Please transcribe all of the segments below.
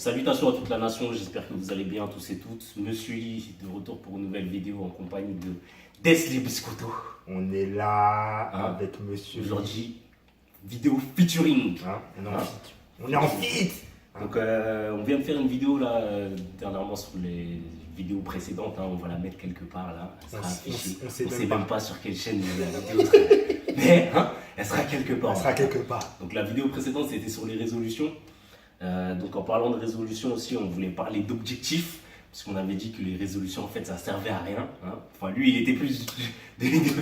Salutations à toute la nation, j'espère que vous allez bien tous et toutes. Monsieur Lee, de retour pour une nouvelle vidéo en compagnie de Desli Biscotto. On est là avec monsieur. Aujourd'hui, vidéo featuring. On est en fit. Donc on vient de faire une vidéo là, dernièrement sur les vidéos précédentes, on va la mettre quelque part là. Elle sera affichée. On sait même pas sur quelle chaîne la vidéo sera. Mais elle sera quelque part. Elle sera quelque part. Donc la vidéo précédente c'était sur les résolutions. Donc en parlant de résolution aussi, on voulait parler d'objectifs, parce qu'on avait dit que les résolutions en fait ça servait à rien. Enfin lui il était plus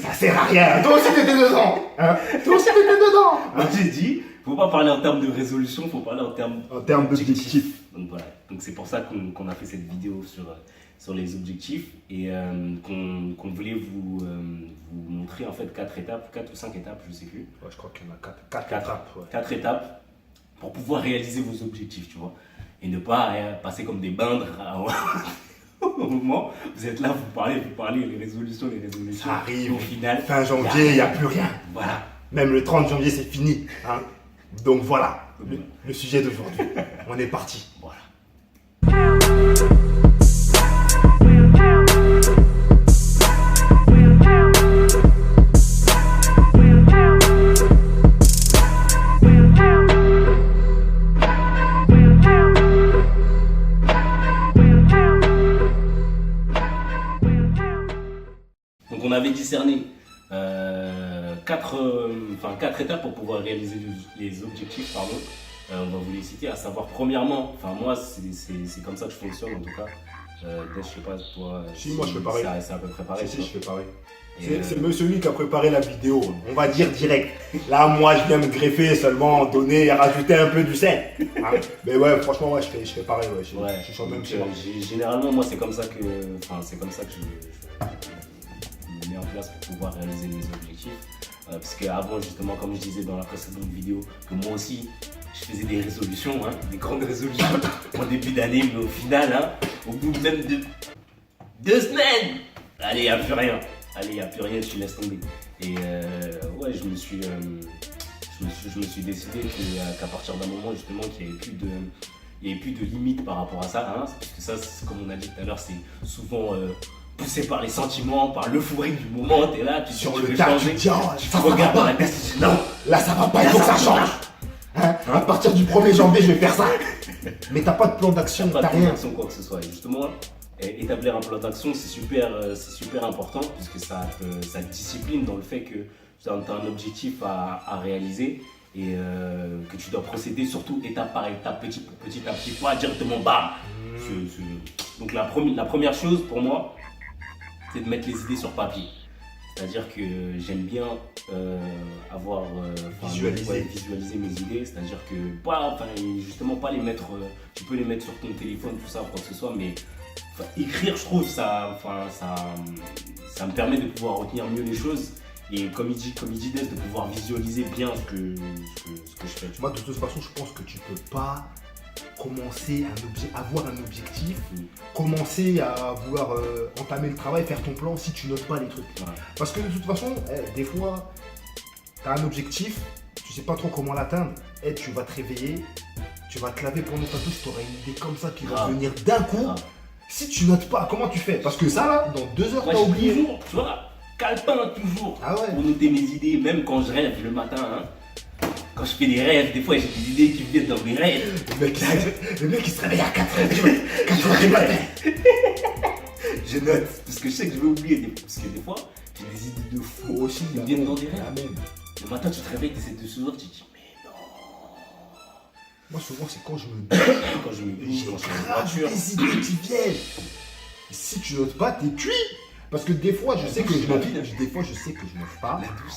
ça sert à rien. Toi aussi t'étais dedans. Toi aussi t'étais dedans. Moi j'ai dit, faut pas parler en termes de résolution, faut parler en termes d'objectifs. Donc voilà, donc c'est pour ça qu'on a fait cette vidéo sur les objectifs et qu'on voulait vous montrer en fait 4 étapes, 4 ou 5 étapes, je sais plus. Ouais, je crois qu'il y en a 4 étapes. Ouais. 4 étapes pour pouvoir réaliser vos objectifs, tu vois. Et ne pas passer comme des bindres au moment où vous êtes là, vous parlez, les résolutions. Ça arrive. Au final, fin janvier, il n'y a plus rien. Voilà. Même le 30 janvier, c'est fini. Donc voilà, le sujet d'aujourd'hui. On est parti. Voilà. Donc on avait discerné 4 étapes pour pouvoir réaliser les objectifs, pardon. On va vous les citer, à savoir premièrement, moi c'est comme ça que je fonctionne en tout cas. Je sais pas toi. Si moi je fais pareil. C'est à peu près pareil. Si, je fais pareil. C'est monsieur lui qui a préparé la vidéo, on va dire direct. Là moi je viens me greffer seulement, donner et rajouter un peu du sel. Mais ouais franchement ouais, je fais pareil, je suis sur le même schéma. Généralement moi c'est comme ça que je mets en place pour pouvoir réaliser mes objectifs. Parce qu'avant justement comme je disais dans la précédente vidéo, que moi aussi je faisais des résolutions, des grandes résolutions en début d'année, mais au final, au bout même de 2 semaines, allez, il n'y a plus rien. Tu laisses tomber. Et ouais, je me suis décidé qu'à partir d'un moment justement qu'il n'y avait plus de limite par rapport à ça. Parce que ça, comme on a dit tout à l'heure, c'est souvent poussé par les sentiments, par l'euphorie du moment. Tu es là, tu regardes dans la tête, tu dis non, là ça va pas, il faut que ça change. À partir du 1er janvier, je vais faire ça. Mais t'as pas de plan d'action, t'as rien. Quoi que ce soit. Et justement, établir un plan d'action, c'est super important puisque ça te discipline dans le fait que tu as un objectif à réaliser et que tu dois procéder surtout étape par étape, petit à petit, pas directement bam. Donc la première chose pour moi, c'est de mettre les idées sur papier. C'est-à-dire que j'aime bien visualiser mes idées, c'est-à-dire que justement pas les mettre, tu peux les mettre sur ton téléphone, tout ça, quoi que ce soit, mais écrire, je trouve, ça me permet de pouvoir retenir mieux les choses et comme il dit Des, de pouvoir visualiser bien ce que je fais. Moi de toute façon, je pense que tu peux pas commencer avoir un objectif, commencer à vouloir entamer le travail, faire ton plan si tu notes pas les trucs. Ouais. Parce que de toute façon, des fois, tu as un objectif, tu sais pas trop comment l'atteindre, tu vas te réveiller, tu vas te laver pour ta douche, tu auras une idée comme ça qui va venir d'un coup. Si tu notes pas, comment tu fais? Parce que ça là, dans 2 heures, t'as oublié. Toujours, tu vois, calepin toujours ouais. Pour noter mes idées, même quand je rêve le matin. Quand je fais des rêves, des fois j'ai des idées qui viennent dans mes rêves. Le mec il se réveille à 4h du matin. Je note, parce que je sais que je vais oublier. Parce que des fois, j'ai des idées de fou aussi qui viennent dans des rêves. Le matin tu te réveilles, tu essaies de se voir, tu te dis mais non. Moi souvent c'est quand je me quand je me douche, quand je suis en voiture. Des idées qui viennent. Et si tu notes pas, t'es cuit. Parce que des fois, je sais que je note pas. La douche,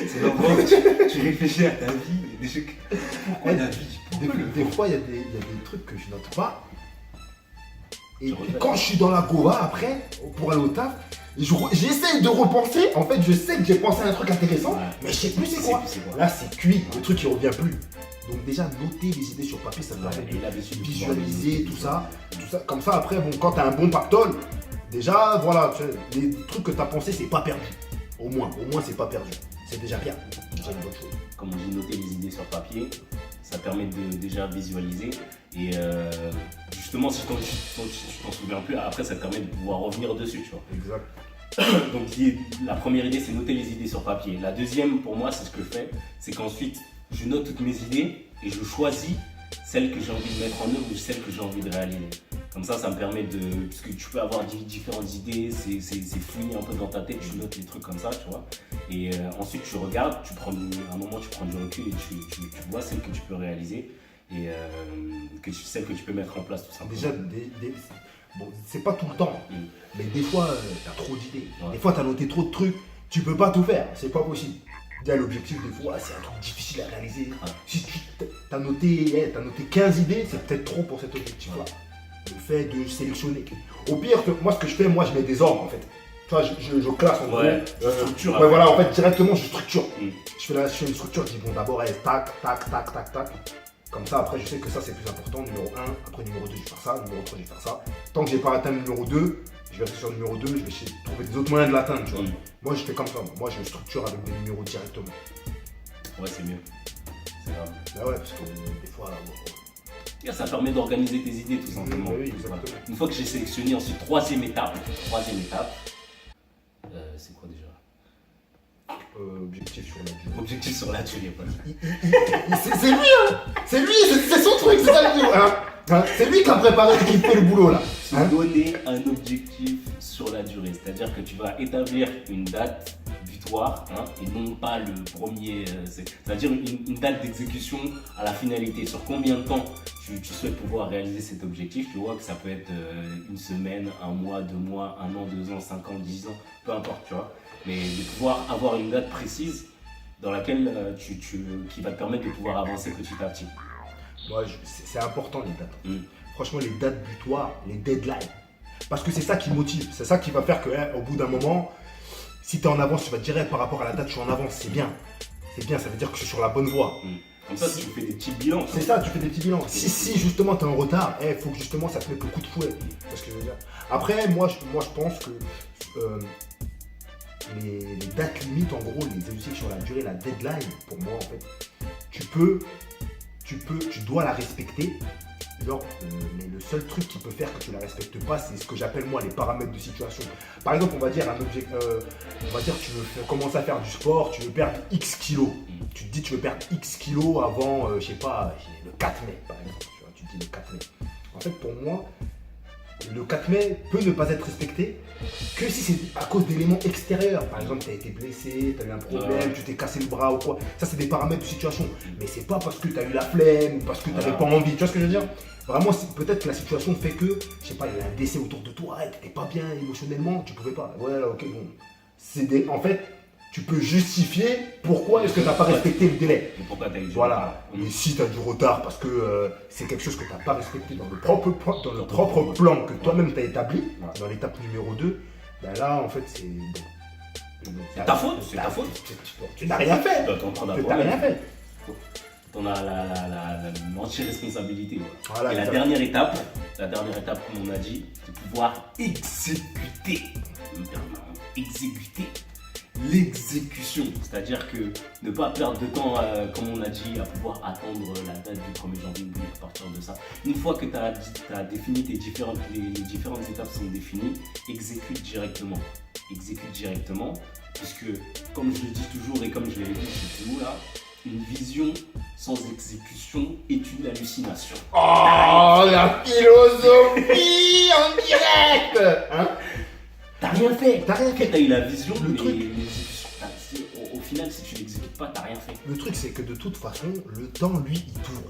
c'est l'endroit où tu réfléchis à ta vie. Pourquoi la vie? Des fois, il y a des trucs que je note pas. Et quand je suis dans la Goa après, pour aller au taf, j'essaie de repenser. En fait, je sais que j'ai pensé à un truc intéressant, mais je sais plus c'est quoi. Là, c'est cuit. Le truc, il revient plus. Donc déjà, noter les idées sur papier, ça permet de visualiser tout ça. Comme ça, après, quand tu as un bon pactole, déjà, voilà, les trucs que tu as pensé, c'est pas perdu. Au moins, c'est pas perdu. C'est déjà bien. C'est une bonne chose. Comme on dit, noter les idées sur papier, Ça permet de déjà visualiser. Et justement, si tu t'en souviens plus, après, ça te permet de pouvoir revenir dessus, tu vois. Exact. Donc la première idée, c'est noter les idées sur papier. La deuxième, pour moi, c'est ce que je fais, c'est qu'ensuite, je note toutes mes idées et je choisis celles que j'ai envie de mettre en œuvre ou celles que j'ai envie de réaliser. Comme ça me permet de... Parce que tu peux avoir différentes idées, c'est fouillé un peu dans ta tête, tu notes les trucs comme ça, tu vois. Et ensuite, tu regardes, à un moment, tu prends du recul et tu vois celles que tu peux réaliser et celles que tu peux mettre en place, tout simplement. Déjà, bon, c'est pas tout le temps, mais des fois, t'as trop d'idées. Ouais. Des fois, t'as noté trop de trucs, tu peux pas tout faire, c'est pas possible. Déjà, l'objectif, des fois, c'est un truc difficile à réaliser. Ouais. Si tu t'as noté 15 idées, c'est peut-être trop pour cet objectif-là. Ouais. Le fait de sélectionner. Au pire, moi, ce que je fais, je mets des ordres, en fait. Tu vois, je classe en gros. Structure. Ouais, voilà, en fait, directement, je structure. Je fais une structure, je dis, bon, d'abord, tac, tac, tac, tac, tac. Comme ça, après, je sais que ça, c'est plus important. Numéro 1, après, numéro 2, je vais faire ça. Numéro 3, je vais faire ça. Tant que j'ai pas atteint le numéro 2, je vais rester sur le numéro 2, je vais essayer de trouver des autres moyens de l'atteindre, tu vois. Moi, je fais comme ça. Moi, je structure avec des numéros directement. Ouais, c'est mieux. C'est grave. Bah ouais, parce que des fois... Ça permet d'organiser tes idées, tout simplement. Oui, exactement. Voilà. Une fois que j'ai sélectionné, ensuite, troisième étape, c'est quoi déjà? Objectif sur la durée. Objectif sur la durée, c'est lui, hein. C'est lui, c'est son truc, c'est ça le tout, hein. C'est lui qui a préparé, qui fait le boulot là. Se donner un objectif sur la durée, c'est-à-dire que tu vas établir une date butoir et non pas le premier, c'est-à-dire une date d'exécution à la finalité. Sur combien de temps tu souhaites pouvoir réaliser cet objectif? Tu vois que ça peut être une semaine, un mois, 2 mois, 1 an, 2 ans, 5 ans, 10 ans, peu importe, tu vois. Mais de pouvoir avoir une date précise dans laquelle qui va te permettre de pouvoir avancer petit à petit. Ouais, c'est important les dates. Franchement, les dates butoirs, les deadlines. Parce que c'est ça qui motive, c'est ça qui va faire qu'au bout d'un moment, si tu es en avance, tu vas te dire par rapport à la date, je suis en avance, c'est bien. C'est bien, ça veut dire que je suis sur la bonne voie. Comme ça, tu fais des petits bilans. C'est ça, tu fais des petits bilans. Si justement tu es en retard, il faut que justement ça te mette le coup de fouet. C'est ce que je veux dire. Après, moi je pense que les dates limites, en gros, les objectifs sur la durée, la deadline, pour moi, en fait, tu dois la respecter. Genre, mais le seul truc qui peut faire que tu la respectes pas, c'est ce que j'appelle moi les paramètres de situation. Par exemple, on va dire tu veux commencer à faire du sport, tu veux perdre X kilos. Tu te dis tu veux perdre X kilos avant, je sais pas, le 4 mai par exemple. Tu vois, tu te dis le 4 mai. En fait, pour moi, le 4 mai peut ne pas être respecté que si c'est à cause d'éléments extérieurs. Par exemple, tu as été blessé, tu as eu un problème, tu t'es cassé le bras ou quoi. Ça, c'est des paramètres de situation. Mais c'est pas parce que tu as eu la flemme ou parce que tu n'avais pas envie. Tu vois ce que je veux dire? Vraiment, peut-être que la situation fait que, je sais pas, il y a un décès autour de toi, tu n'étais pas bien émotionnellement, tu pouvais pas. Ouais, ok, bon. En fait, tu peux justifier pourquoi est-ce que tu n'as pas respecté le délai. Pourquoi tu as eu du retard. Et si tu as du retard parce que c'est quelque chose que tu n'as pas respecté dans le propre plan que toi-même tu as établi, dans l'étape numéro 2, ben là, en fait, c'est... C'est ta faute, c'est ta faute. Tu n'as rien fait. Tu n'as rien fait. On a l'anti-responsabilité. Voilà, et la dernière étape, comme on a dit, c'est pouvoir exécuter l'exécution. C'est-à-dire que ne pas perdre de temps, comme on a dit, à pouvoir attendre la date du 1er janvier ou à partir de ça. Une fois que tu as défini les différentes étapes sont définies, exécute directement. Puisque, comme je le dis toujours et comme je l'ai dit chez nous là, une vision sans exécution est une hallucination. Oh, la philosophie en direct, hein? T'as rien fait. T'as eu la vision, le mais truc. Au final, si tu l'exécutes pas, t'as rien fait. Le truc, c'est que de toute façon, le temps, lui, il tourne.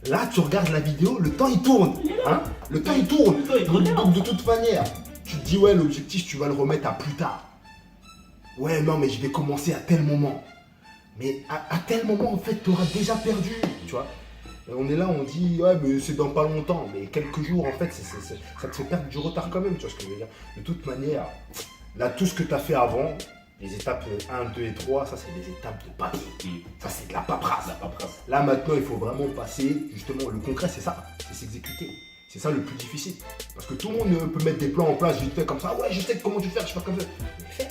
Là, tu regardes la vidéo, le temps, il tourne. Hein? Le temps, il tourne. Donc, de toute manière, tu te dis, ouais, l'objectif, tu vas le remettre à plus tard. Ouais, non, mais je vais commencer à tel moment. Mais à tel moment, en fait, tu auras déjà perdu, tu vois. Et on est là, on dit, ouais, mais c'est dans pas longtemps. Mais quelques jours, en fait, ça te fait perdre du retard quand même, tu vois ce que je veux dire. De toute manière, là, tout ce que tu as fait avant, les étapes 1, 2 et 3, ça, c'est des étapes de papier. Ça, c'est de la paperasse. Là, maintenant, il faut vraiment passer, justement, le concret, c'est ça, c'est s'exécuter. C'est ça le plus difficile. Parce que tout le monde peut mettre des plans en place vite fait comme ça. Ouais, je sais comment tu fais, je fais comme ça. Mais fais.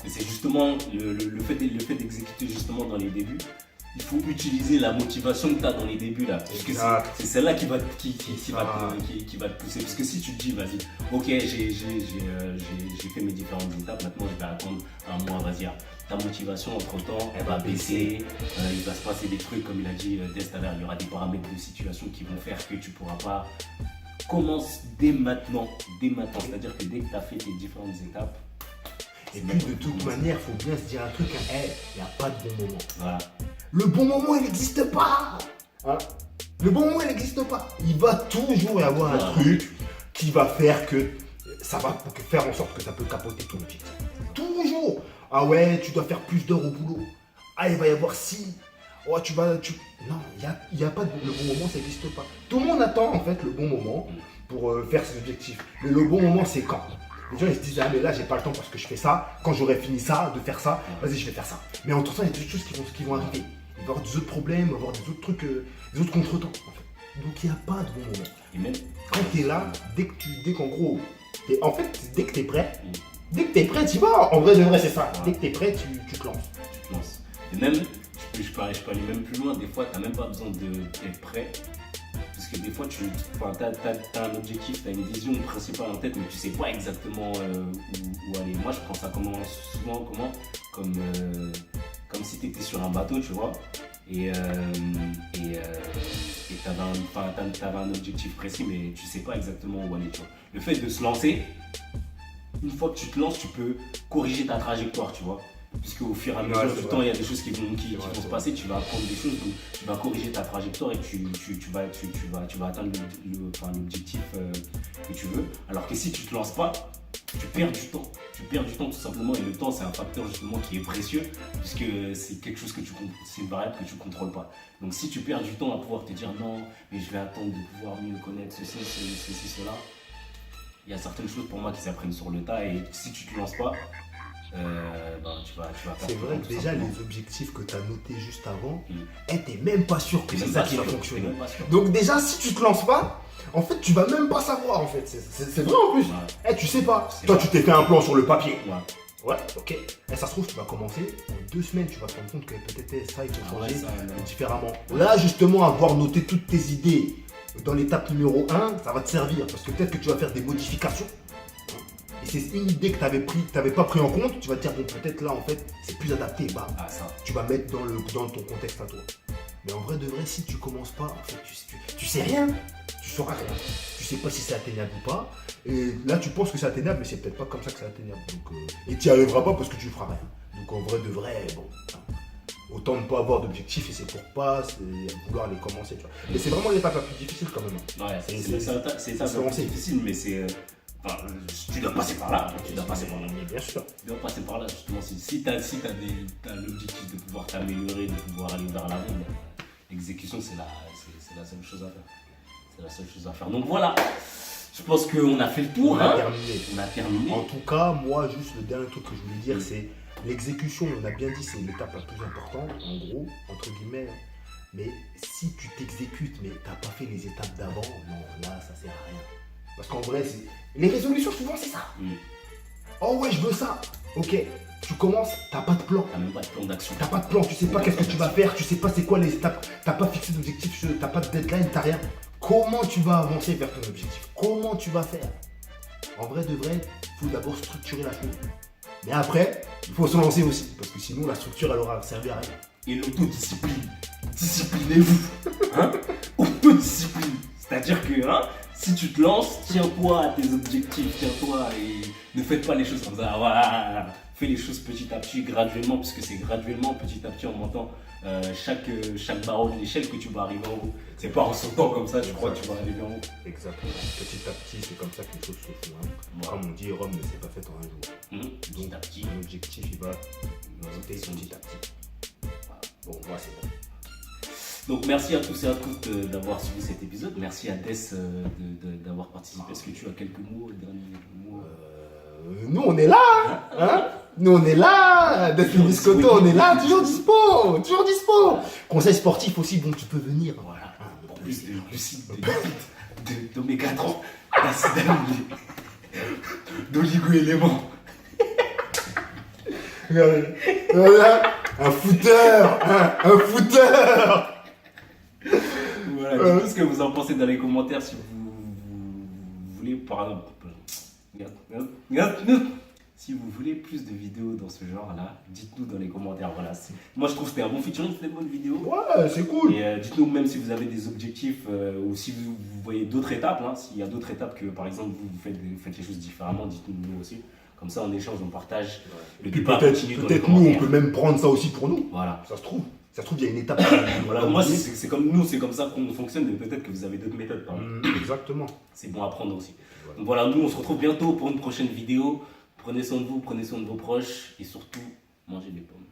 Et c'est justement le fait d'exécuter justement dans les débuts il faut utiliser la motivation que tu as dans les débuts là. Parce que c'est celle-là qui va, qui va te pousser. Parce que si tu te dis, vas-y, ok, j'ai fait mes différentes étapes, maintenant je vais attendre un mois, vas-y. Ta motivation, entre-temps, elle va baisser. Il va se passer des trucs, comme il a dit dès tout à l'heure, il y aura des paramètres de situation qui vont faire que tu ne pourras pas. Commence dès maintenant. C'est-à-dire que dès que tu as fait tes différentes étapes. Et puis de toute manière, il faut bien se dire un truc, il n'y a pas de bon moment. Voilà. Le bon moment, il n'existe pas. Hein? Le bon moment, il n'existe pas. Il va toujours y avoir un truc qui va faire que ça va faire en sorte que ça peut capoter ton objectif. Toujours. Ah ouais, tu dois faire plus d'heures au boulot. Ah, il va y avoir si. Oh, non, il n'y a pas de le bon moment, ça n'existe pas. Tout le monde attend en fait le bon moment pour faire ses objectifs. Mais le bon moment, c'est quand? Les gens ils se disent, ah mais là j'ai pas le temps parce que je fais ça. Quand j'aurai fini ça, de faire ça, vas-y je vais faire ça. Mais entre temps, il y a des choses qui vont arriver. Il va y avoir des autres problèmes, il va y avoir des autres trucs, des autres contretemps en fait. Donc il n'y a pas de bon moment. Et même quand tu es là, dès qu'en gros, en fait, dès que tu es prêt, tu vas. En vrai de vrai, c'est ça. Dès que tu es prêt, tu te lances. Tu te lances. Et même, je peux aller même plus loin. Des fois, tu n'as même pas besoin d'être prêt. Parce que des fois, tu as un objectif, tu as une vision principale en tête, mais tu ne sais pas exactement où aller. Moi, je prends ça souvent comme si tu étais sur un bateau, tu vois. Et tu avais un objectif précis, mais tu ne sais pas exactement où aller, tu vois. Le fait de se lancer, une fois que tu te lances, tu peux corriger ta trajectoire, tu vois. Puisque au fur et à mesure du temps, il y a des choses qui vont se passer, tu vas apprendre des choses, donc tu vas corriger ta trajectoire et tu vas atteindre l'objectif que tu veux. Alors que si tu ne te lances pas, tu perds du temps. Tu perds du temps tout simplement, et le temps c'est un facteur justement qui est précieux, puisque c'est quelque chose c'est une variable que tu ne contrôles pas. Donc si tu perds du temps à pouvoir te dire non, mais je vais attendre de pouvoir mieux connaître ceci, cela, il y a certaines choses pour moi qui s'apprennent sur le tas, et si tu ne te lances pas, tu vas perdre. C'est vrai que déjà les objectifs que tu as notés juste avant, t'es même pas sûr que c'est ça qui va fonctionner. Donc déjà si tu te lances pas, en fait tu vas même pas savoir en fait. C'est vrai en plus. Tu sais pas. Toi tu t'es fait un plan sur le papier. Ouais, ok. Et ça se trouve tu vas commencer, en 2 semaines tu vas te rendre compte que peut-être ça il faut changer différemment. Là justement avoir noté toutes tes idées dans l'étape numéro 1, ça va te servir parce que peut-être que tu vas faire des modifications. Et c'est une idée que tu n'avais pas pris en compte, tu vas te dire, bon, peut-être là, en fait, c'est plus adapté. Tu vas mettre dans ton contexte à toi. Mais en vrai de vrai, si tu commences pas, en fait, tu sais rien. Tu sauras rien. Tu sais pas si c'est atteignable ou pas. Et là, tu penses que c'est atteignable, mais c'est peut-être pas comme ça que c'est atteignable. Donc, et tu n'y arriveras pas parce que tu feras rien. Donc, en vrai de vrai, bon, autant ne pas avoir d'objectifs et c'est pour pas vouloir les commencer. Tu vois. Mais c'est vraiment l'étape la plus difficile quand même. Ouais, c'est ça, c'est difficile, mais c'est. Tu dois passer par là. Bien sûr. Tu dois passer par là, justement. Si tu as l'objectif de pouvoir t'améliorer, de pouvoir aller vers l'avant, l'exécution, c'est la seule chose à faire. C'est la seule chose à faire. Donc voilà, je pense qu'on a fait le tour. On a terminé. En tout cas, moi, juste le dernier truc que je voulais dire, c'est l'exécution. On a bien dit, c'est l'étape la plus importante, en gros, entre guillemets. Mais si tu t'exécutes, mais tu n'as pas fait les étapes d'avant, non, là, ça sert à rien. Parce qu'en vrai, les résolutions, souvent, c'est ça. Oh ouais, je veux ça. Ok, tu commences, t'as pas de plan. T'as même pas de plan d'action. T'as pas de plan, tu sais pas qu'est-ce que tu vas faire, tu sais pas c'est quoi les étapes, t'as pas fixé d'objectif, t'as pas de deadline, t'as rien. Comment tu vas avancer vers ton objectif? Comment tu vas faire? En vrai de vrai, il faut d'abord structurer la chose. Mais après, il faut se lancer aussi, parce que sinon la structure, elle aura servi à rien. Et l'autodiscipline. Disciplinez-vous. Autodiscipline. C'est-à-dire que, si tu te lances, tiens-toi à tes objectifs, tiens-toi et ne faites pas les choses comme ça. Voilà. Fais les choses petit à petit, graduellement, parce que c'est graduellement, petit à petit, en montant chaque barreau de l'échelle que tu vas arriver en haut. C'est pas en sautant comme ça, tu crois que tu vas arriver en haut. Exactement. Petit à petit, c'est comme ça que les choses se font. Comme on dit, Rome ne s'est pas faite en un jour. Petit à petit. L'objectif, il va monter petit à petit. Voilà. Bon, moi, c'est bon. Donc merci à tous et à toutes d'avoir suivi cet épisode. Merci à Dess d'avoir participé. Est-ce que tu as quelques mots, derniers mots Nous on est là, Nous on est là, Dess le Biscotto, on est là, toujours dispo. Conseil sportif aussi, bon tu peux venir. Voilà, pour plus de glucides, d'oméga 3, d'acide d'oligo-éléments. Voilà. Un footeur. Un footeur. Voilà, dites-nous ce que vous en pensez dans les commentaires si vous voulez, par exemple. Si vous voulez plus de vidéos dans ce genre-là, dites-nous dans les commentaires. Voilà, moi je trouve que c'était un bon featuring, c'était une bonne vidéo. Ouais, c'est cool. Et dites-nous même si vous avez des objectifs ou si vous voyez d'autres étapes. Hein, s'il y a d'autres étapes que par exemple vous faites les choses différemment, dites-nous nous aussi. Comme ça on échange, on partage. Et puis peut-être nous, on peut même prendre ça aussi pour nous. Voilà. Ça se trouve, il y a une étape. Voilà, moi c'est comme nous, c'est comme ça qu'on fonctionne, mais peut-être que vous avez d'autres méthodes. Exactement. C'est bon à prendre aussi. Donc voilà, nous on se retrouve bientôt pour une prochaine vidéo. Prenez soin de vous, prenez soin de vos proches et surtout, mangez des pommes.